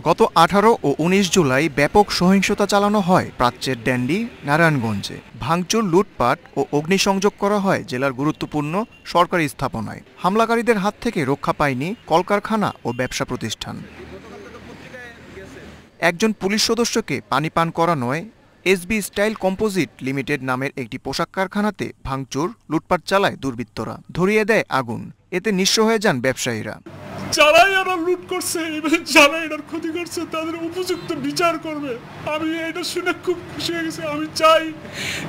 গত 18 ও 19 জুলাই ব্যাপক সহিংসতা চালানো হয় প্রাচ্যের ড্যান্ডি নারায়ণগঞ্জে। ভাঙচুর, লুটপাট ও অগ্নিসংযোগ করা হয় জেলার গুরুত্বপূর্ণ সরকারি স্থাপনায়। হামলাকারীদের হাত থেকে রক্ষা পায়নি কলকারখানা ও ব্যবসা প্রতিষ্ঠান। একজন পুলিশ সদস্যকে পানি পান করানোয় এসবি স্টাইল কম্পোজিট লিমিটেড নামের একটি পোশাক কারখানাতে ভাঙচুর, লুটপাট চালায় দুর্বৃত্তরা। ধরিয়ে দেয় আগুন। এতে নিঃস্ব হয়ে যান ব্যবসায়ীরা। যারাই এরা লুট করছে এবং যারা এটার ক্ষতি করছে তাদের উপযুক্ত বিচার করবে। আমি এটা শুনে খুব খুশি হয়ে গেছি। আমি চাই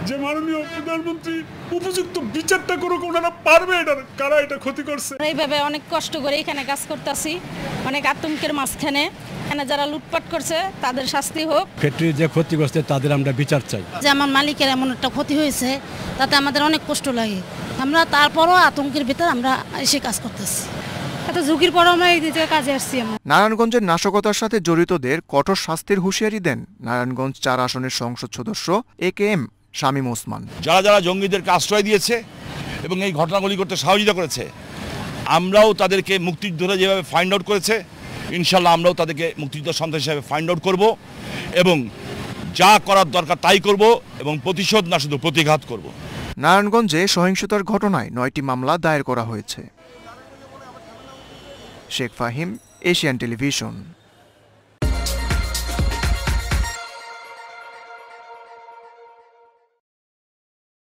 যে মাননীয় প্রধানমন্ত্রী উপযুক্ত বিচারটা করুক। ওনারা পারবে এটার, কারা এটা ক্ষতি করছে। এইভাবে অনেক কষ্ট করে এখানে কাজ করতেছি, অনেক আতঙ্কের মাঝখানে। এখানে যারা লুটপাট করছে তাদের শাস্তি হোক। ফ্যাক্টরি যে ক্ষতি করছে তাদের আমরা বিচার চাই। যে আমার মালিকের এমন একটা ক্ষতি হয়েছে তাতে আমাদের অনেক কষ্ট লাগে। আমরা তারপরও আতঙ্কের ভিতর আমরা এসে কাজ করতেছি। এত ঝুঁকির পর আমরা এই দিকে কাজে আসছি। নারায়ণগঞ্জের নাশকতার সাথে জড়িতদের কঠোর শাস্তির হুঁশিয়ারি দেন নারায়ণগঞ্জ 4 আসনের সংসদ সদস্য AKM শামীম ওসমান। যারা যারা জঙ্গিদেরকে আশ্রয় দিয়েছে এবং এই ঘটনাগুলি করতে সহযোগিতা করেছে, আমরাও তাদেরকে মুক্তিযোদ্ধারা যেভাবে ফাইন্ড আউট করেছে, ইনশাল্লাহ আমরাও তাদেরকে মুক্তিযোদ্ধা সন্ত্রাসী হিসাবে ফাইন্ড আউট করব এবং যা করার দরকার তাই করব এবং প্রতিশোধ না, শুধু প্রতিঘাত করব। নারায়ণগঞ্জে সহিংসতার ঘটনায় 9টি মামলা দায়ের করা হয়েছে। Sheikh Fahim, Asian television.